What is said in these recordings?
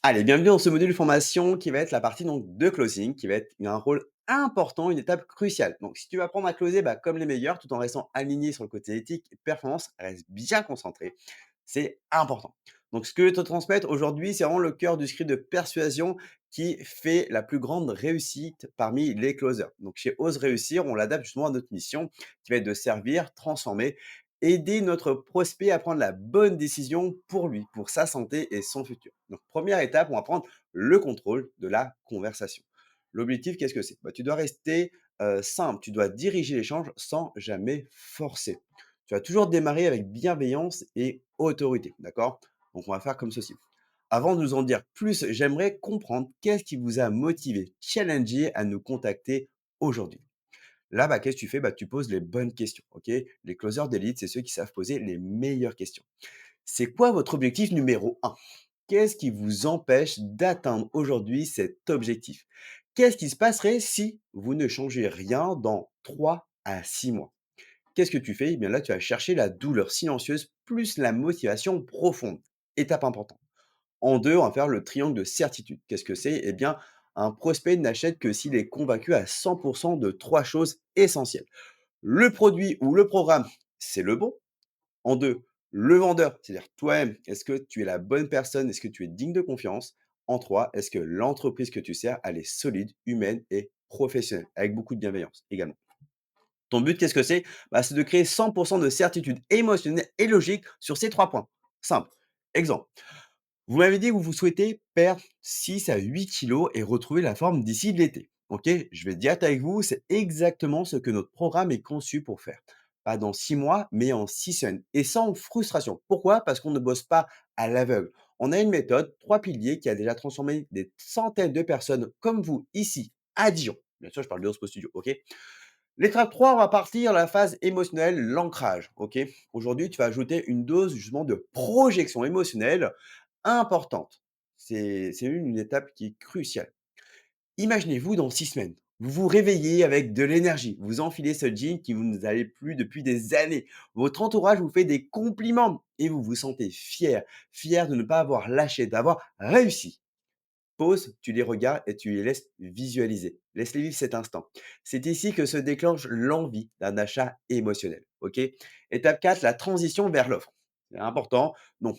Allez, bienvenue dans ce module formation qui va être la partie donc de closing, qui va être un rôle important, une étape cruciale. Donc, si tu vas apprendre à closer comme les meilleurs, tout en restant aligné sur le côté éthique et performance, reste bien concentré. C'est important. Donc, ce que je vais te transmettre aujourd'hui, c'est vraiment le cœur du script de persuasion qui fait la plus grande réussite parmi les closers. Donc, chez Ose Réussir, on l'adapte justement à notre mission qui va être de servir, transformer, aider notre prospect à prendre la bonne décision pour lui, pour sa santé et son futur. Donc, première étape, on va prendre le contrôle de la conversation. L'objectif, qu'est-ce que c'est? Tu dois rester simple, tu dois diriger l'échange sans jamais forcer. Tu vas toujours démarrer avec bienveillance et autorité, d'accord? Donc, on va faire comme ceci. Avant de nous en dire plus, j'aimerais comprendre qu'est-ce qui vous a motivé, challengé à nous contacter aujourd'hui. Là, qu'est-ce que tu fais? Tu poses les bonnes questions, OK? Les closers d'élite, c'est ceux qui savent poser les meilleures questions. C'est quoi votre objectif numéro un? Qu'est-ce qui vous empêche d'atteindre aujourd'hui cet objectif? Qu'est-ce qui se passerait si vous ne changez rien dans 3 à 6 mois? Qu'est-ce que tu fais? Eh bien là, tu vas chercher la douleur silencieuse plus la motivation profonde. Étape importante. En 2, on va faire le triangle de certitude. Qu'est-ce que c'est? Eh bien, un prospect n'achète que s'il est convaincu à 100% de 3 choses essentielles. Le produit ou le programme, c'est le bon. En 2, le vendeur, c'est-à-dire toi-même, est-ce que tu es la bonne personne? Est-ce que tu es digne de confiance? En 3, est-ce que l'entreprise que tu sers, elle est solide, humaine et professionnelle, avec beaucoup de bienveillance également. Ton but, qu'est-ce que c'est? C'est de créer 100% de certitude émotionnelle et logique sur ces 3 points. Simple. Exemple. Vous m'avez dit que vous souhaitez perdre 6 à 8 kilos et retrouver la forme d'ici l'été. Ok, je vais être direct avec vous, c'est exactement ce que notre programme est conçu pour faire. Pas dans 6 mois, mais en 6 semaines. Et sans frustration. Pourquoi? Parce qu'on ne bosse pas à l'aveugle. On a une méthode, 3 piliers, qui a déjà transformé des centaines de personnes comme vous ici, à Dijon. Bien sûr, je parle de Ospo Studio, ok? L'étape 3, on va partir la phase émotionnelle, l'ancrage, ok? Aujourd'hui, tu vas ajouter une dose justement de projection émotionnelle importante. C'est une étape qui est cruciale. Imaginez-vous dans 6 semaines, vous vous réveillez avec de l'énergie, vous enfilez ce jean qui vous ne allez plus depuis des années. Votre entourage vous fait des compliments et vous vous sentez fier, fier de ne pas avoir lâché, d'avoir réussi. Pause, tu les regardes et tu les laisses visualiser. Laisse-les vivre cet instant. C'est ici que se déclenche l'envie d'un achat émotionnel. Ok? Étape 4, la transition vers l'offre. C'est important. Donc,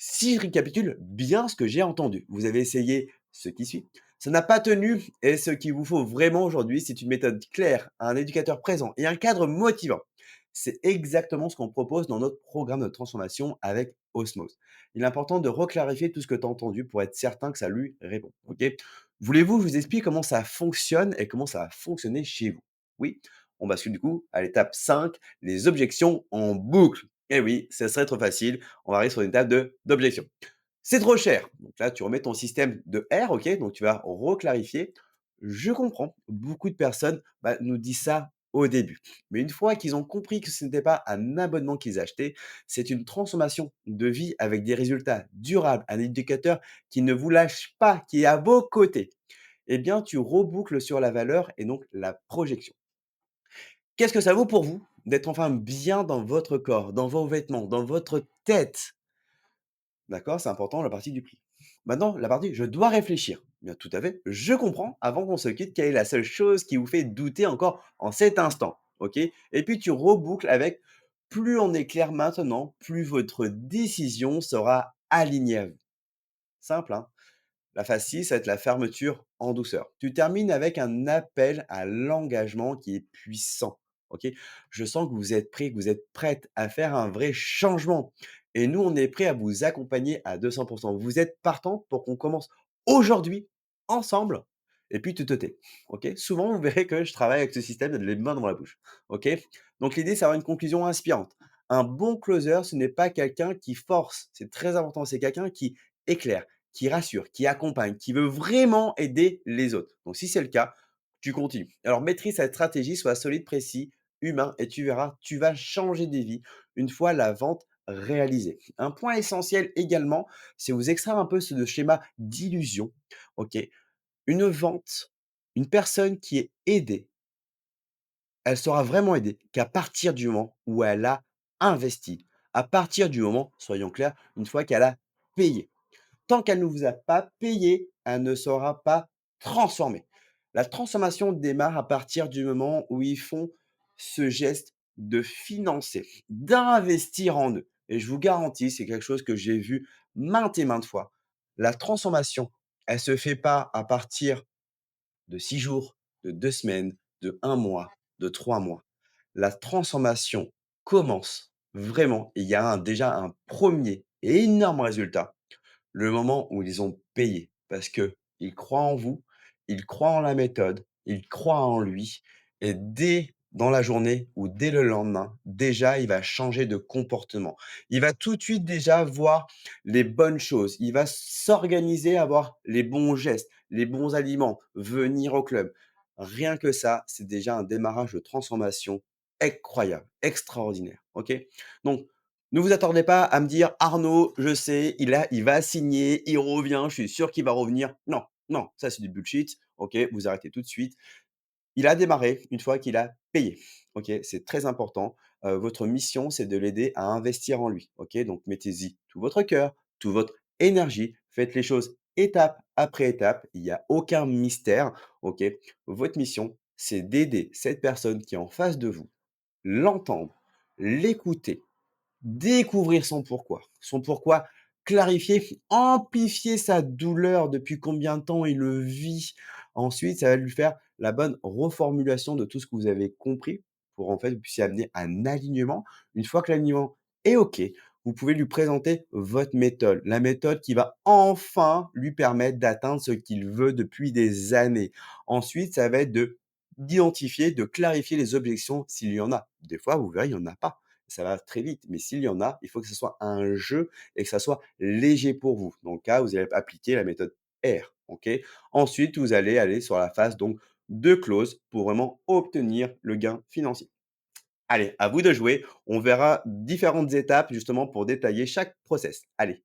si je récapitule bien ce que j'ai entendu, vous avez essayé ce qui suit. Ça n'a pas tenu et ce qu'il vous faut vraiment aujourd'hui, c'est une méthode claire, un éducateur présent et un cadre motivant. C'est exactement ce qu'on propose dans notre programme de transformation avec Osmose. Il est important de reclarifier tout ce que tu as entendu pour être certain que ça lui répond. OK? Voulez-vous que je vous explique comment ça fonctionne et comment ça va fonctionner chez vous? Oui? On bascule du coup à l'étape 5, les objections en boucle. Eh oui, ça serait trop facile. On va arriver sur une étape d'objection. C'est trop cher. Donc là, tu remets ton système de R, OK? Donc tu vas reclarifier. Je comprends. Beaucoup de personnes nous disent ça au début. Mais une fois qu'ils ont compris que ce n'était pas un abonnement qu'ils achetaient, c'est une transformation de vie avec des résultats durables, un éducateur qui ne vous lâche pas, qui est à vos côtés. Eh bien, tu reboucles sur la valeur et donc la projection. Qu'est-ce que ça vaut pour vous d'être enfin bien dans votre corps, dans vos vêtements, dans votre tête? D'accord, c'est important la partie du prix. Maintenant, la partie je dois réfléchir. Bien, tout à fait, je comprends avant qu'on se quitte quelle est la seule chose qui vous fait douter encore en cet instant. OK? Et puis tu reboucles avec plus on est clair maintenant, plus votre décision sera alignée à vous. Simple, hein? La phase 6, ça va être la fermeture en douceur. Tu termines avec un appel à l'engagement qui est puissant. OK? Je sens que vous êtes prêts, que vous êtes prête à faire un vrai changement. Et nous, on est prêts à vous accompagner à 200%. Vous êtes partante pour qu'on commence aujourd'hui, ensemble, et puis tu te tais. OK? Souvent, vous verrez que je travaille avec ce système de les mains dans la bouche. OK? Donc, l'idée, c'est d'avoir une conclusion inspirante. Un bon closer, ce n'est pas quelqu'un qui force. C'est très important. C'est quelqu'un qui éclaire, qui rassure, qui accompagne, qui veut vraiment aider les autres. Donc si c'est le cas, tu continues. Alors maîtrise cette stratégie, sois solide, précis, humain et tu verras, tu vas changer des vies une fois la vente réalisée. Un point essentiel également, c'est vous extraire un peu ce schéma d'illusion. OK? Une vente, une personne qui est aidée, elle sera vraiment aidée qu'à partir du moment où elle a investi. À partir du moment, soyons clairs, une fois qu'elle a payé. tant qu'elle ne vous a pas payé, elle ne sera pas transformée. La transformation démarre à partir du moment où ils font ce geste de financer, d'investir en eux et je vous garantis, c'est quelque chose que j'ai vu maintes et maintes fois. La transformation, elle se fait pas à partir de 6 jours, de 2 semaines, de 1 mois, de 3 mois. La transformation commence vraiment et il y a déjà un premier énorme résultat le moment où ils ont payé parce qu'ils croient en vous, ils croient en la méthode, ils croient en lui et dès dans la journée ou dès le lendemain, déjà, il va changer de comportement. Il va tout de suite déjà voir les bonnes choses. Il va s'organiser à avoir les bons gestes, les bons aliments, venir au club. Rien que ça, c'est déjà un démarrage de transformation incroyable, extraordinaire. OK? Donc ne vous attendez pas à me dire: «Arnaud, je sais, il va signer, il revient, je suis sûr qu'il va revenir». Non, non, ça c'est du bullshit. OK, vous arrêtez tout de suite. Il a démarré une fois qu'il a payé. OK, c'est très important. Votre mission, c'est de l'aider à investir en lui. OK, donc mettez-y tout votre cœur, toute votre énergie. Faites les choses étape après étape. Il y a aucun mystère. OK, votre mission, c'est d'aider cette personne qui est en face de vous, l'entendre, l'écouter, découvrir son pourquoi, clarifier, amplifier sa douleur, depuis combien de temps il le vit. Ensuite, ça va lui faire la bonne reformulation de tout ce que vous avez compris pour en fait, vous puissiez amener un alignement. Une fois que l'alignement est OK, vous pouvez lui présenter votre méthode, la méthode qui va enfin lui permettre d'atteindre ce qu'il veut depuis des années. Ensuite, ça va être de d'identifier, de clarifier les objections s'il y en a. Des fois, vous verrez, il y en a pas ça va très vite. Mais s'il y en a, il faut que ce soit un jeu et que ça soit léger pour vous. Dans le cas, vous allez appliquer la méthode R. OK. Ensuite, vous allez aller sur la phase donc de close pour vraiment obtenir le gain financier. Allez, à vous de jouer. On verra différentes étapes justement pour détailler chaque process. Allez.